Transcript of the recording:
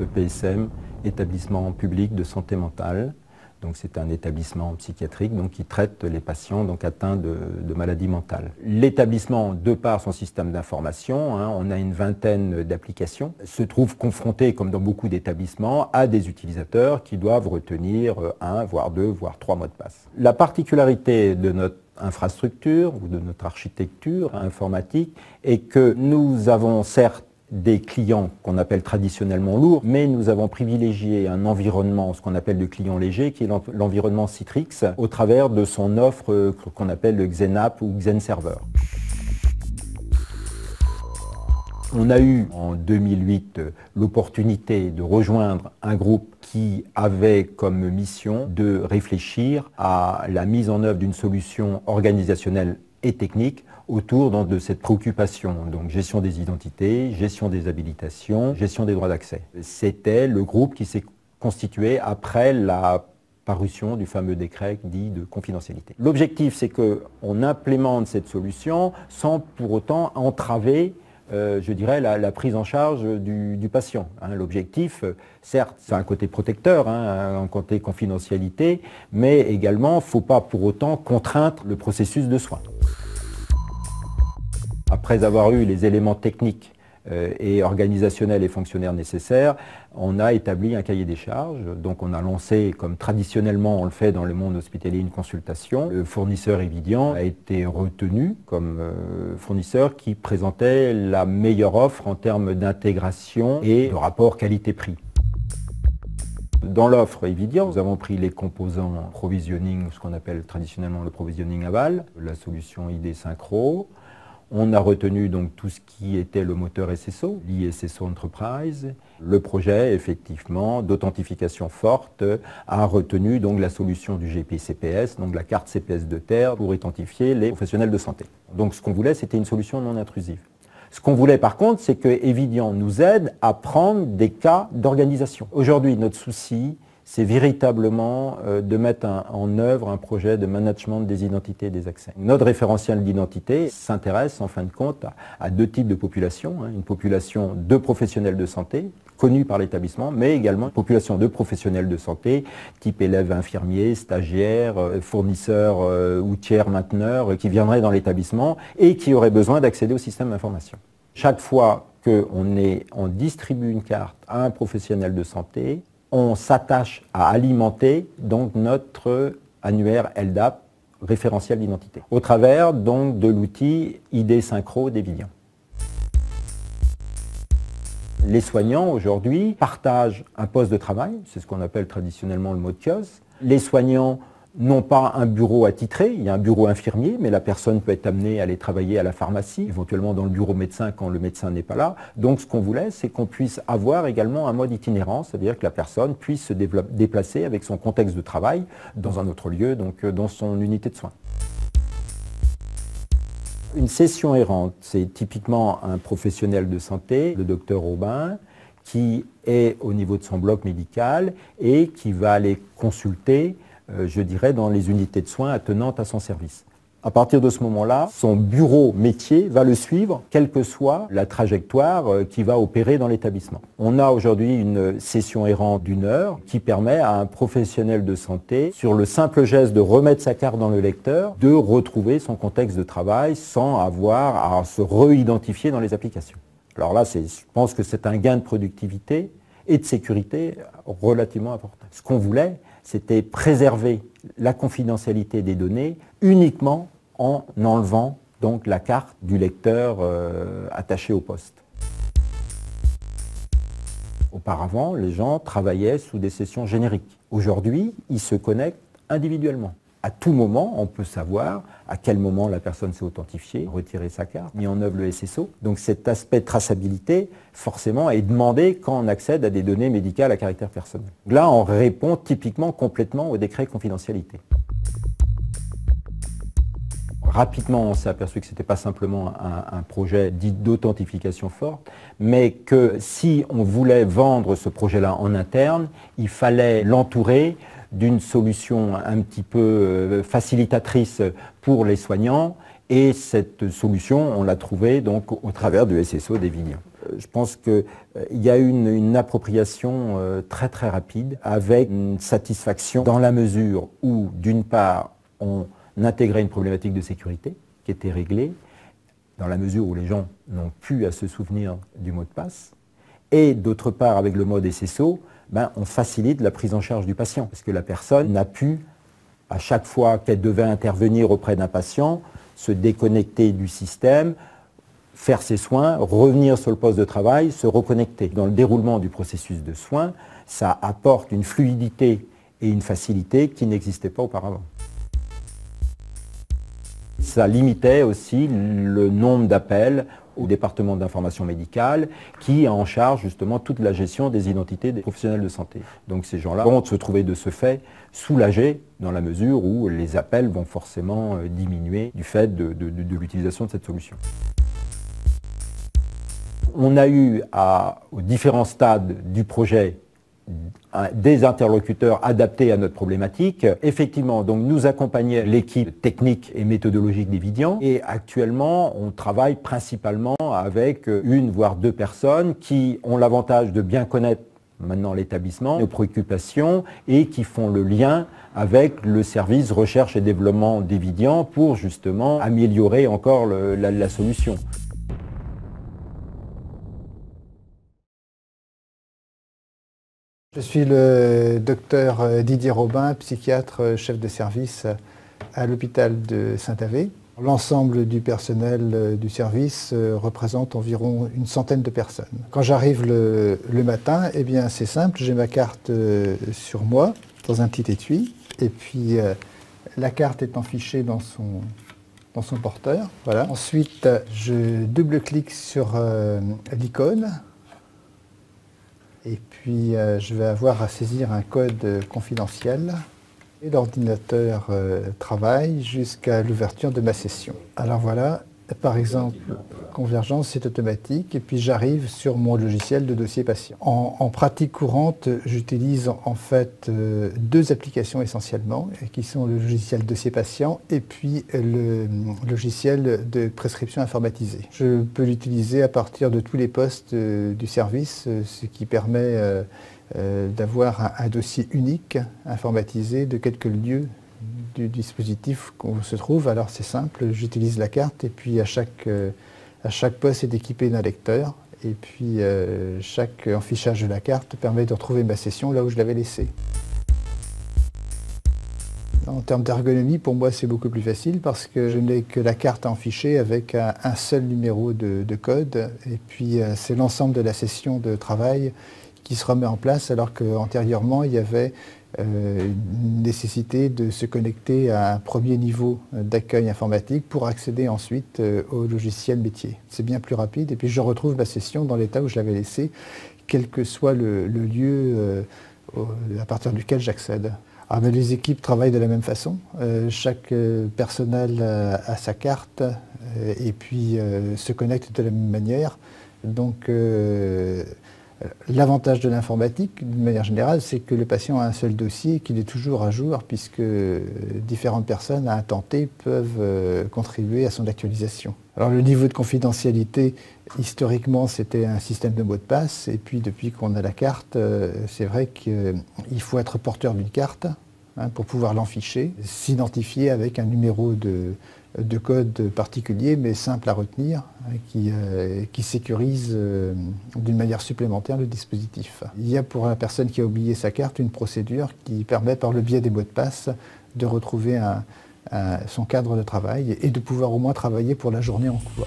EPSM, établissement public de santé mentale. Donc c'est un établissement psychiatrique qui traite les patients atteints de maladies mentales. L'établissement, de par son système d'information, on a une vingtaine d'applications, se trouve confronté, comme dans beaucoup d'établissements, à des utilisateurs qui doivent retenir 1, voire 2, voire 3 mots de passe. La particularité de notre infrastructure ou de notre architecture informatique est que nous avons certes des clients qu'on appelle traditionnellement lourds, mais nous avons privilégié un environnement, ce qu'on appelle le client léger, qui est l'environnement Citrix, au travers de son offre qu'on appelle le XenApp ou XenServer. On a eu en 2008 l'opportunité de rejoindre un groupe qui avait comme mission de réfléchir à la mise en œuvre d'une solution organisationnelle et technique autour de cette préoccupation, donc gestion des identités, gestion des habilitations, gestion des droits d'accès. C'était le groupe qui s'est constitué après la parution du fameux décret dit de confidentialité. L'objectif, c'est qu'on implémente cette solution sans pour autant entraver je dirais, la prise en charge du patient. L'objectif, certes, c'est un côté protecteur, un côté confidentialité, mais également, il ne faut pas pour autant contraindre le processus de soins. Après avoir eu les éléments techniques et organisationnels et fonctionnaires nécessaires, on a établi un cahier des charges. Donc on a lancé, comme traditionnellement on le fait dans le monde hospitalier, une consultation. Le fournisseur Evidian a été retenu comme fournisseur qui présentait la meilleure offre en termes d'intégration et de rapport qualité-prix. Dans l'offre Evidian, nous avons pris les composants provisioning, ce qu'on appelle traditionnellement le provisioning aval, la solution ID Synchro. On a retenu donc tout ce qui était le moteur SSO, l'ISSO Enterprise. Le projet, effectivement, d'authentification forte a retenu donc la solution du GPCPS, donc la carte CPS de terre, pour identifier les professionnels de santé. Donc ce qu'on voulait, c'était une solution non intrusive. Ce qu'on voulait par contre, c'est que Evidian nous aide à prendre des cas d'organisation. Aujourd'hui, notre souci, c'est véritablement de mettre en œuvre un projet de management des identités et des accès. Notre référentiel d'identité s'intéresse en fin de compte à 2 types de populations. Une population de professionnels de santé, connus par l'établissement, mais également une population de professionnels de santé, type élèves infirmiers, stagiaires, fournisseurs ou tiers mainteneurs, qui viendraient dans l'établissement et qui auraient besoin d'accéder au système d'information. Chaque fois qu'on distribue une carte à un professionnel de santé, on s'attache à alimenter donc notre annuaire LDAP, référentiel d'identité, au travers donc de l'outil ID Synchro d'Evidian. Les soignants aujourd'hui partagent un poste de travail, c'est ce qu'on appelle traditionnellement le mode kiosque. Les soignants n'ont pas un bureau attitré, il y a un bureau infirmier, mais la personne peut être amenée à aller travailler à la pharmacie, éventuellement dans le bureau médecin quand le médecin n'est pas là. Donc ce qu'on voulait, c'est qu'on puisse avoir également un mode itinérant, c'est-à-dire que la personne puisse se déplacer avec son contexte de travail dans un autre lieu, donc dans son unité de soins. Une session errante, c'est typiquement un professionnel de santé, le docteur Aubin, qui est au niveau de son bloc médical et qui va aller consulter je dirais, dans les unités de soins attenantes à son service. À partir de ce moment-là, son bureau métier va le suivre, quelle que soit la trajectoire qui va opérer dans l'établissement. On a aujourd'hui une session errante d'1 heure qui permet à un professionnel de santé, sur le simple geste de remettre sa carte dans le lecteur, de retrouver son contexte de travail sans avoir à se réidentifier dans les applications. Alors là, je pense que c'est un gain de productivité et de sécurité relativement important. Ce qu'on voulait, c'était préserver la confidentialité des données uniquement en enlevant donc la carte du lecteur attaché au poste. Auparavant, les gens travaillaient sous des sessions génériques. Aujourd'hui, ils se connectent individuellement. À tout moment, on peut savoir à quel moment la personne s'est authentifiée, retiré sa carte, mis en œuvre le SSO. Donc cet aspect de traçabilité, forcément, est demandé quand on accède à des données médicales à caractère personnel. Là, on répond typiquement complètement au décret de confidentialité. Rapidement, on s'est aperçu que ce n'était pas simplement un projet dit d'authentification forte, mais que si on voulait vendre ce projet-là en interne, il fallait l'entourer d'une solution un petit peu facilitatrice pour les soignants, et cette solution, on l'a trouvée donc au travers du SSO d'Evidian. Je pense qu'il y a une appropriation très très rapide avec une satisfaction dans la mesure où, d'une part, on intégrait une problématique de sécurité qui était réglée, dans la mesure où les gens n'ont plus à se souvenir du mot de passe, et d'autre part, avec le mode SSO, on facilite la prise en charge du patient, parce que la personne n'a pu, à chaque fois qu'elle devait intervenir auprès d'un patient, se déconnecter du système, faire ses soins, revenir sur le poste de travail, se reconnecter. Dans le déroulement du processus de soins, ça apporte une fluidité et une facilité qui n'existaient pas auparavant. Ça limitait aussi le nombre d'appels au département d'information médicale qui a en charge justement toute la gestion des identités des professionnels de santé. Donc ces gens-là vont se trouver de ce fait soulagés dans la mesure où les appels vont forcément diminuer du fait de l'utilisation de cette solution. On a eu aux différents stades du projet des interlocuteurs adaptés à notre problématique. Effectivement, donc nous accompagnait l'équipe technique et méthodologique d'Evidian et actuellement on travaille principalement avec une voire deux personnes qui ont l'avantage de bien connaître maintenant l'établissement, nos préoccupations et qui font le lien avec le service recherche et développement d'Evidian pour justement améliorer encore la solution. Je suis le docteur Didier Robin, psychiatre chef de service à l'hôpital de Saint-Avé. L'ensemble du personnel du service représente environ une centaine de personnes. Quand j'arrive le matin, eh bien c'est simple, j'ai ma carte sur moi, dans un petit étui, et puis la carte est enfichée dans son porteur. Voilà. Ensuite, je double-clique sur l'icône. Et puis, je vais avoir à saisir un code confidentiel. Et l'ordinateur travaille jusqu'à l'ouverture de ma session. Alors voilà, par exemple, Convergence, c'est automatique. Et puis, j'arrive sur mon logiciel de dossier patient. En pratique courante, j'utilise en fait deux applications essentiellement, qui sont le logiciel dossier patient et puis le logiciel de prescription informatisée. Je peux l'utiliser à partir de tous les postes du service, ce qui permet d'avoir un dossier unique, informatisé, de quelques lieux du dispositif qu'on se trouve. Alors c'est simple, j'utilise la carte et puis à chaque poste est équipé d'un lecteur. Et puis chaque enfichage de la carte permet de retrouver ma session là où je l'avais laissée. En termes d'ergonomie, pour moi, c'est beaucoup plus facile parce que je n'ai que la carte à enficher avec un seul numéro de code. Et puis c'est l'ensemble de la session de travail qui se remet en place alors qu'antérieurement, il y avait une nécessité de se connecter à un premier niveau d'accueil informatique pour accéder ensuite au logiciel métier. C'est bien plus rapide et puis je retrouve ma session dans l'état où je l'avais laissée, quel que soit le lieu à partir duquel j'accède. Ah, mais les équipes travaillent de la même façon. Chaque personnel a sa carte et puis se connecte de la même manière. Donc l'avantage de l'informatique, d'une manière générale, c'est que le patient a un seul dossier et qu'il est toujours à jour puisque différentes personnes à un temps T peuvent contribuer à son actualisation. Alors le niveau de confidentialité, historiquement, c'était un système de mot de passe et puis depuis qu'on a la carte, c'est vrai qu'il faut être porteur d'une carte pour pouvoir l'enficher, s'identifier avec un numéro de code particulier mais simple à retenir, qui sécurise d'une manière supplémentaire le dispositif. Il y a pour la personne qui a oublié sa carte une procédure qui permet par le biais des mots de passe de retrouver son cadre de travail et de pouvoir au moins travailler pour la journée en cours.